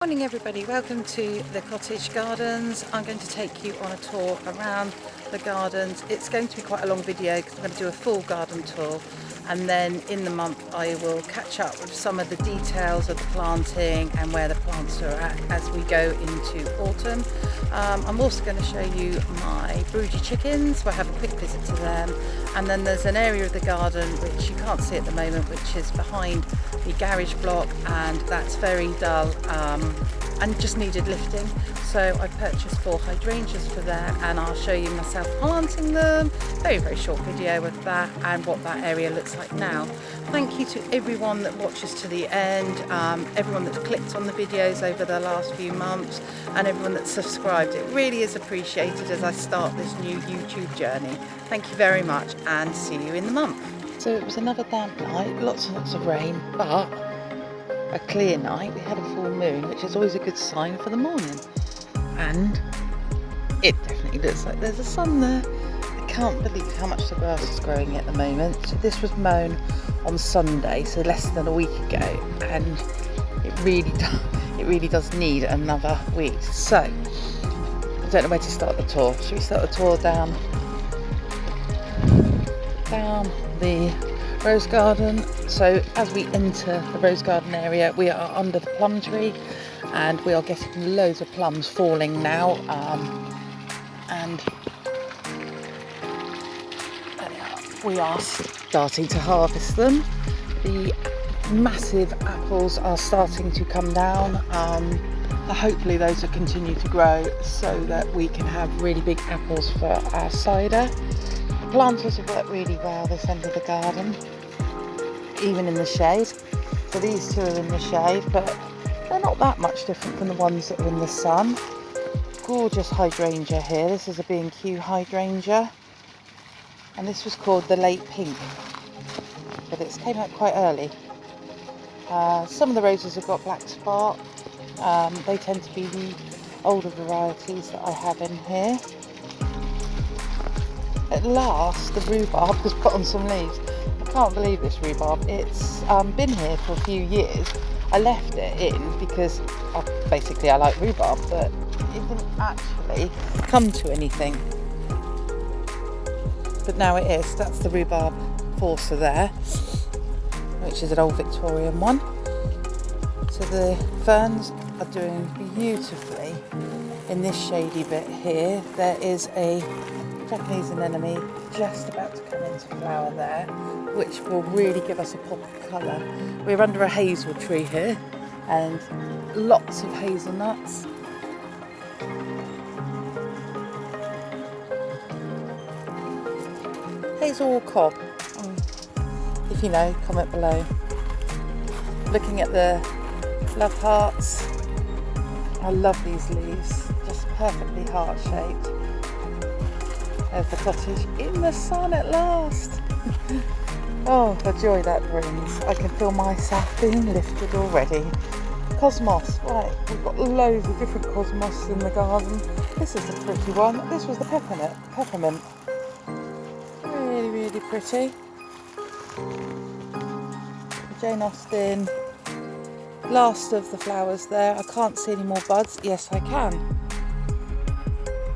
Morning everybody, welcome to the cottage gardens. I'm going to take you on a tour around the gardens. It's going to be quite a long video because I'm going to do a full garden tour, and then in the month I will catch up with some of the details of the planting and where the plants are at as we go into autumn. I'm also going to show you my broody chickens. We'll have a quick visit to them, and then there's an area of the garden which you can't see at the moment, which is behind the garage block, and that's very dull and just needed lifting. So I purchased 4 hydrangeas for there, and I'll show you myself planting them. Very short video of that and what that area looks like now. Thank you to everyone that watches to the end, everyone that's clicked on the videos over the last few months, and everyone that's subscribed. It really is appreciated as I start this new YouTube journey. Thank you very much, and see you in the month. So it was another damp night, lots and lots of rain, but a clear night. We had a full moon, which is always a good sign for the morning, and it definitely looks like there's a sun there. I can't believe how much the grass is growing at the moment. So this was mown on Sunday, so less than a week ago, and it really does need another week. So I don't know where to start the tour. Should we start the tour down the rose garden? So as we enter the rose garden area, we are under the plum tree, and we are getting loads of plums falling now, and we are starting to harvest them. The massive apples are starting to come down. Hopefully those will continue to grow so that we can have really big apples for our cider. Planters have worked really well this end of the garden, even in the shade. So these two are in the shade, but they're not that much different from the ones that are in the sun. Gorgeous hydrangea here. This is a B&Q hydrangea, and this was called the late pink, but it's came out quite early. Some of the roses have got black spot. They tend to be the older varieties that I have in here. At last, the rhubarb has put on some leaves. I can't believe this rhubarb. It's been here for a few years. I left it in because basically I like rhubarb, but it didn't actually come to anything. But now it is. That's the rhubarb forcer there, which is an old Victorian one. So the ferns are doing beautifully in this shady bit here. There is a Japanese anemone just about to come into flower there, which will really give us a pop of colour. We're under a hazel tree here, and lots of hazelnuts. Hazel or cob? If you know, comment below. Looking at the love hearts. I love these leaves, just perfectly heart-shaped. There's the cottage in the sun at last. Oh, the joy that brings. I can feel myself being lifted already. Cosmos, right, we've got loads of different cosmos in the garden. This is a pretty one. This was the peppermint. Really pretty. Jane Austen. Last of the flowers there. I can't see any more buds. Yes, I can.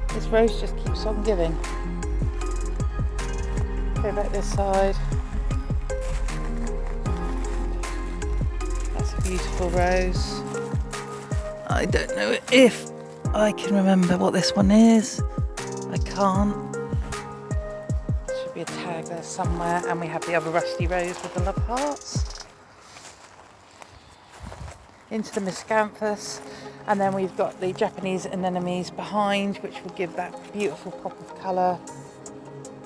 This rose just keeps on giving. Go back this side. That's a beautiful rose. I don't know if I can remember what this one is. I can't. There should be a tag there somewhere, and we have the other rusty rose with the love hearts. Into the miscanthus, and then we've got the Japanese anemones behind, which will give that beautiful pop of colour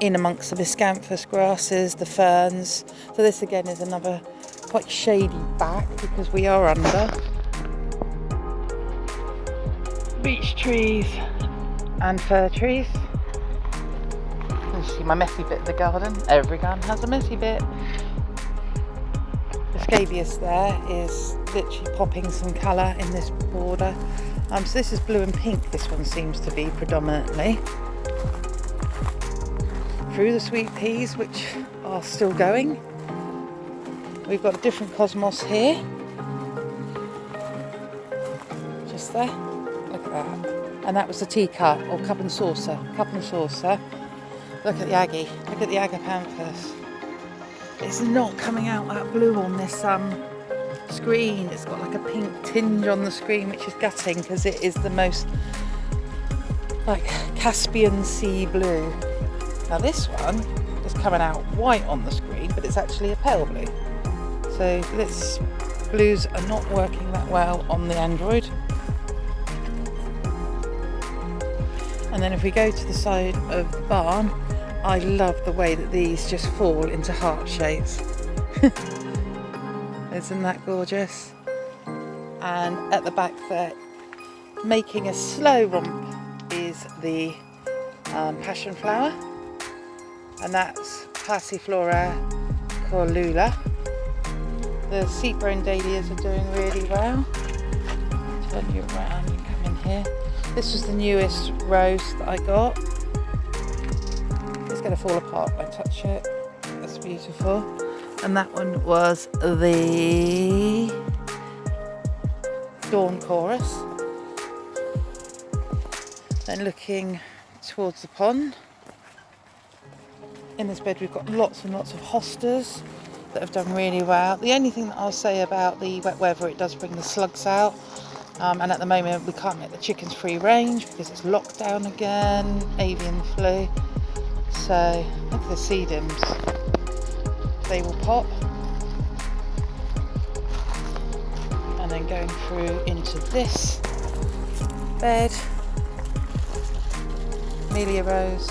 in amongst the miscanthus grasses, the ferns. So this again is another quite shady back because we are under beech trees and fir trees. You see my messy bit of the garden. Every garden has a messy bit. The scabious there is literally popping some colour in this border. So this is blue and pink, this one seems to be predominantly. Through the sweet peas, which are still going. We've got a different cosmos here. lettuce there. Look at that. And that was the teacup, or cup and saucer. Cup and saucer. Look at the Aggie. Look at the agapanthus. It's not coming out that blue on this screen. It's got like a pink tinge on the screen, which is gutting because it is the most like Caspian Sea blue. Now this one is coming out white on the screen, but it's actually a pale blue. So this blues are not working that well on the Android. And then if we go to the side of the barn, I love the way that these just fall into heart shapes. Isn't that gorgeous? And at the back there, making a slow romp is the passion flower, and that's Passiflora corlula. The seed-grown dahlias are doing really well. Turn you around and come in here. This was the newest rose that I got. It's going to fall apart when I touch it. That's beautiful. And that one was the Dawn Chorus. Then looking towards the pond. In this bed we've got lots and lots of hostas that have done really well. The only thing that I'll say about the wet weather, it does bring the slugs out. And at the moment we can't get the chickens free range because it's locked down again, avian flu. So look at the sedums, they will pop. And then going through into this bed, Amelia Rose,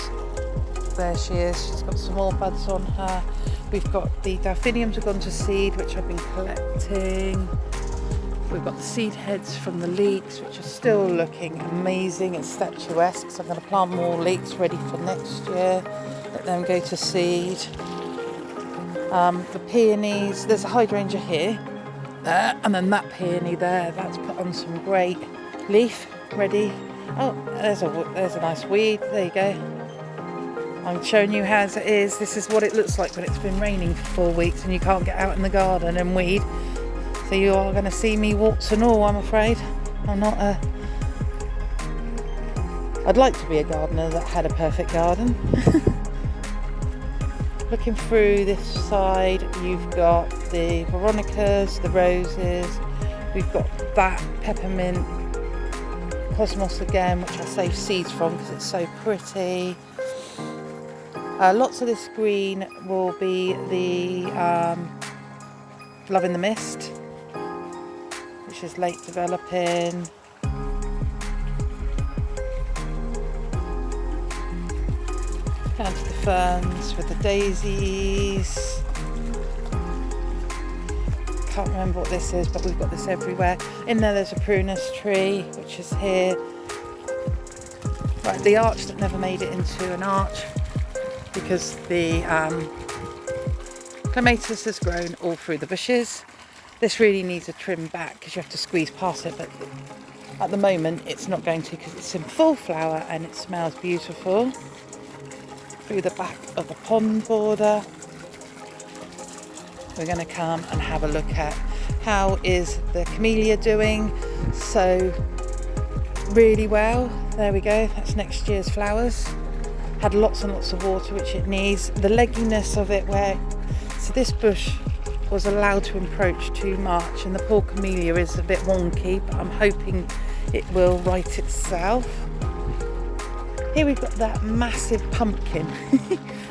there she is, she's got some more buds on her. We've got the delphiniums have gone to seed, which I've been collecting. We've got the seed heads from the leeks, which are still looking amazing and statuesque. So I'm going to plant more leeks ready for next year. Let them go to seed. The peonies, there's a hydrangea here, there, and then that peony there, that's put on some great leaf, ready. Oh, there's a nice weed, there you go. I'm showing you how it is. This is what it looks like when it's been raining for 4 weeks and you can't get out in the garden and weed. So you are going to see me warts and all, I'm afraid. I'm not I'd like to be a gardener that had a perfect garden. Looking through this side, you've got the Veronicas, the roses. We've got that peppermint cosmos again, which I saved seeds from because it's so pretty. Lots of this green will be the Love in the Mist, which is late developing. Down to the ferns with the daisies. Can't remember what this is, but we've got this everywhere. In there there's a prunus tree, which is here. Right, the arch that never made it into an arch because the clematis has grown all through the bushes. This really needs a trim back because you have to squeeze past it, but at the moment it's not going to because it's in full flower and it smells beautiful. Through the back of the pond border, we're going to come and have a look at how is the camellia doing. So really well, there we go, that's next year's flowers. Had lots and lots of water, which it needs. The legginess of it, so this bush was allowed to encroach too much and the poor camellia is a bit wonky, but I'm hoping it will right itself. Here we've got that massive pumpkin.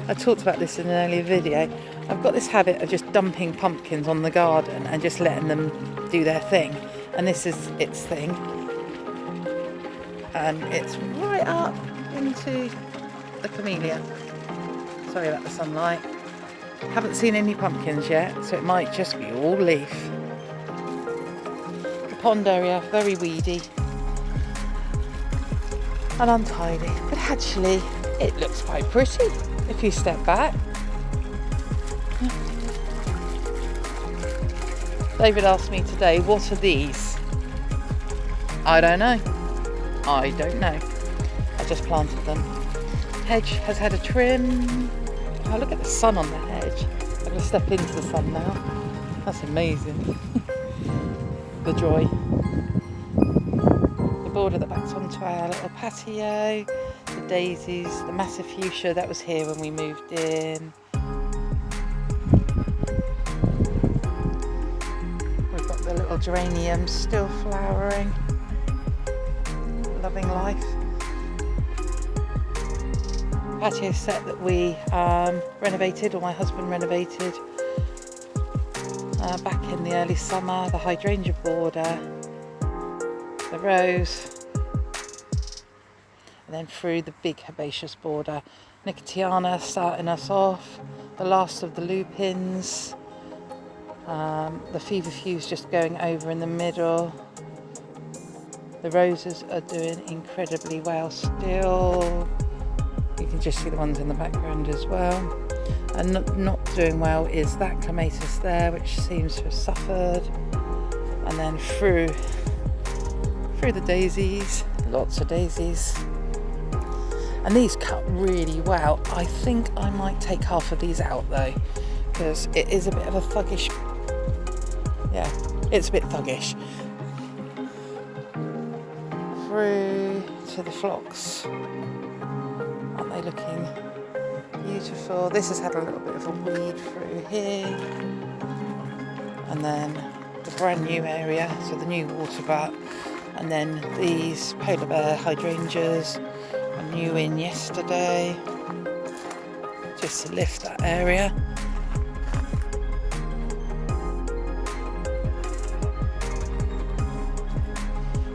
I talked about this in an earlier video. I've got this habit of just dumping pumpkins on the garden and just letting them do their thing. And this is its thing. And it's right up into the camellia. Sorry about the sunlight. Haven't seen any pumpkins yet, so it might just be all leaf. The pond area, very weedy and untidy, but actually it looks quite pretty if you step back. David asked me today, what are these? I don't know. I just planted them. Hedge has had a trim. Oh, look at the sun on the hedge. I'm going to step into the sun now. That's amazing. The joy. border that backs onto our little patio. The daisies, the massive fuchsia that was here when we moved in. We've got the little geraniums still flowering. Loving life. Patio set that we renovated, or my husband renovated back in the early summer. The hydrangea border, the rose, and then through the big herbaceous border. Nicotiana starting us off, the last of the lupins, the feverfews just going over in the middle. The roses are doing incredibly well still. You can just see the ones in the background as well. And not doing well is that clematis there, which seems to have suffered. And then through the daisies, lots of daisies. And these cut really well. I think I might take half of these out though, because it is a bit of a thuggish, yeah, it's a bit thuggish. Through to the phlox. Aren't they looking beautiful? This has had a little bit of a weed through here. And then the brand new area, so the new water butt. And then these polar bear hydrangeas are new in yesterday, just to lift that area.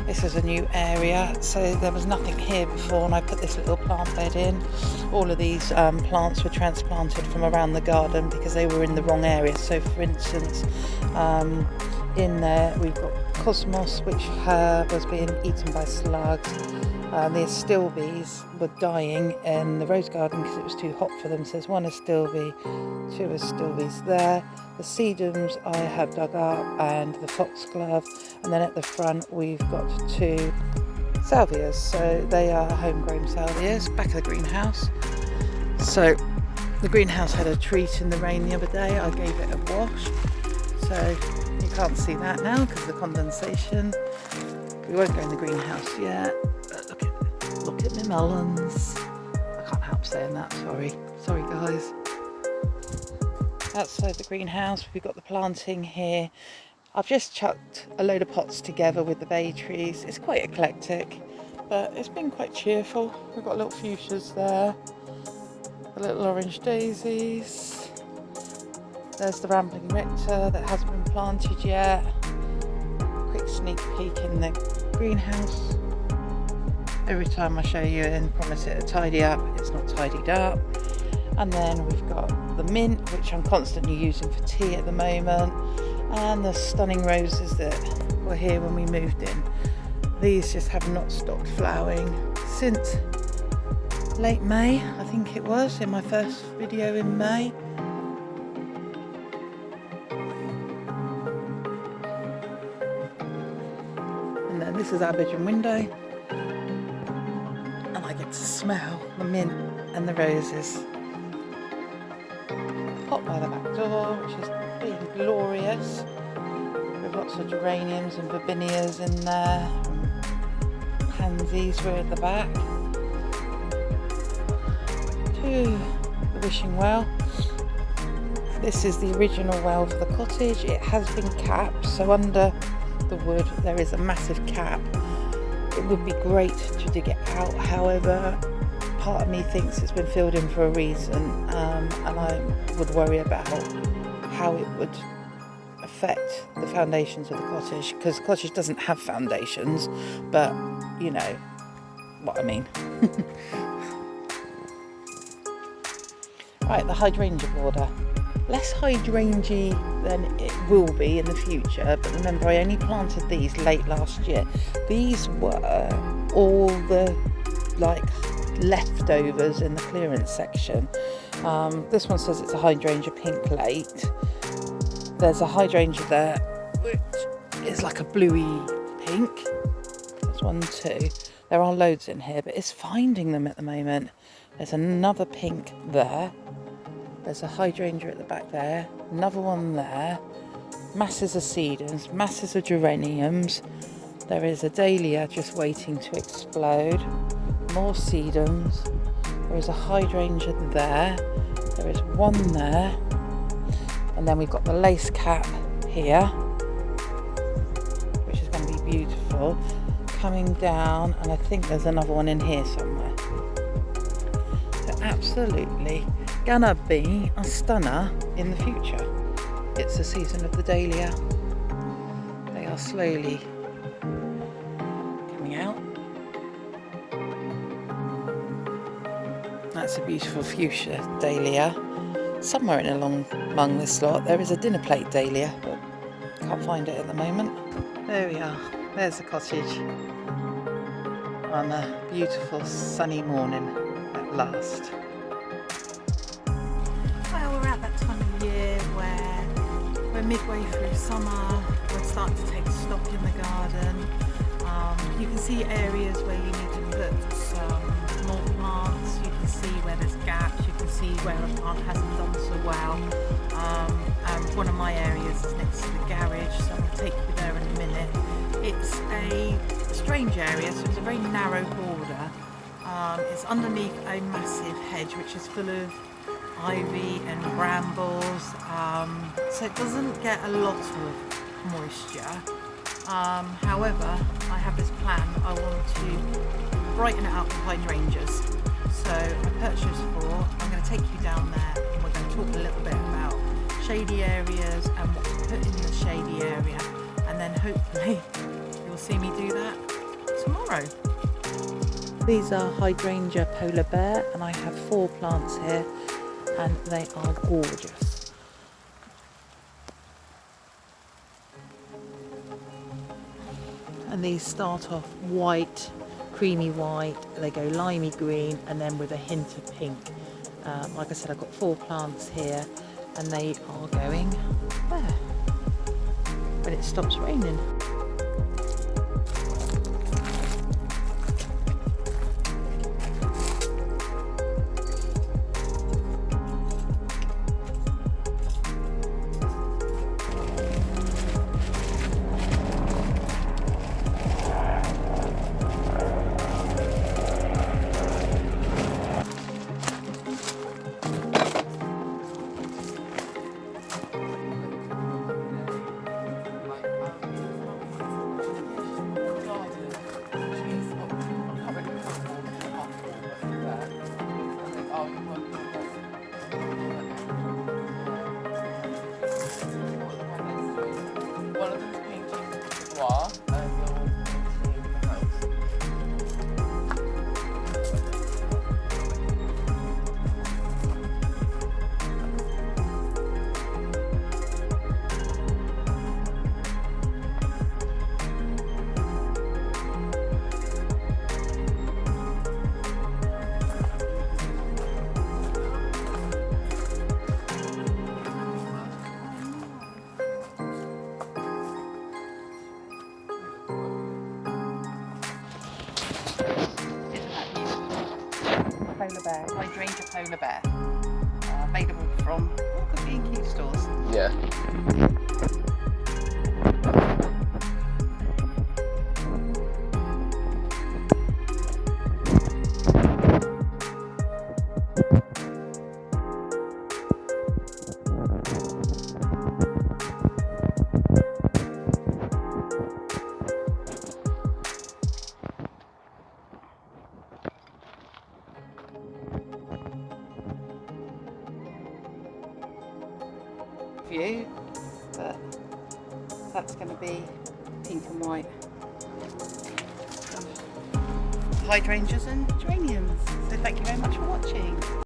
This is a new area, so there was nothing here before, and I put this little plant bed in. All of these plants were transplanted from around the garden because they were in the wrong area. So for instance, in there we've got cosmos, which was being eaten by slugs. The astilbes were dying in the rose garden because it was too hot for them. So there's one astilbe, two astilbes there. The sedums I have dug up, and the foxglove, and then at the front we've got two salvias. So they are homegrown salvias, back of the greenhouse. So the greenhouse had a treat in the rain the other day. I gave it a wash. So you can't see that now because of the condensation. We won't go in the greenhouse yet. But look at my melons. I can't help saying that, sorry guys. Outside the greenhouse we've got the planting here. I've just chucked a load of pots together with the bay trees. It's quite eclectic, but it's been quite cheerful. We've got little fuchsias there, the little orange daisies. There's the rambling rector that hasn't been planted yet. Quick sneak peek in the greenhouse. Every time I show you and promise it to tidy up, it's not tidied up. And then we've got the mint, which I'm constantly using for tea at the moment, and the stunning roses that were here when we moved in. These just have not stopped flowering since late May, I think it was, in my first video in May. And then this is our bedroom window, and I get to smell the mint and the roses. Pot by the back door, which is being glorious, with lots of geraniums and verbinias in there. Pansies were at the back. To the wishing well. This is the original well for the cottage. It has been capped, so under the wood there is a massive cap. It would be great to dig it out, however, part of me thinks it's been filled in for a reason, and I would worry about how it would affect the foundations of the cottage, because the cottage doesn't have foundations, but you know what I mean. Right, the hydrangea border. Less hydrangea than it will be in the future, but remember I only planted these late last year. These were all the leftovers in the clearance section. This one says it's a hydrangea pink late. There's a hydrangea there which is like a bluey pink. There's one, two. There are loads in here, but it's finding them at the moment. There's another pink there. There's a hydrangea at the back there. Another one there. Masses of sedums, masses of geraniums. There is a dahlia just waiting to explode. More sedums. There is a hydrangea there. There is one there. And then we've got the lace cap here, which is going to be beautiful. Coming down, and I think there's another one in here somewhere. So absolutely gonna be a stunner in the future. It's the season of the dahlia. They are slowly coming out. That's a beautiful fuchsia dahlia. Somewhere in among this lot there is a dinner plate dahlia, but can't find it at the moment. There we are. There's the cottage on a beautiful sunny morning at last. Well, we're at that time of year where we're midway through summer. We're starting to take stock in the garden. You can see areas where you need to put some more plants. You can see where there's gaps. You can see where a plant hasn't done so well. And one of my areas is next to the garage, so I'm going to take you there in a minute. It's a strange area, so it's a very narrow border. It's underneath a massive hedge which is full of ivy and brambles, so it doesn't get a lot of moisture. However, I have this plan. I want to brighten it up with hydrangeas. So I purchased 4. I'm going to take you down there and we're going to talk a little bit about shady areas and what to put in the shady area, and then hopefully you'll see me do that tomorrow. These are hydrangea polar bear, and I have 4 plants here and they are gorgeous. And these start off white, creamy white, they go limey green, and then with a hint of pink. Like I said, I've got 4 plants here and they are going there when it stops raining. Polar bear, hydrangea polar bear, available from what could be in cute stores. Yeah. View, but that's going to be pink and white. Hydrangeas and geraniums. So thank you very much for watching.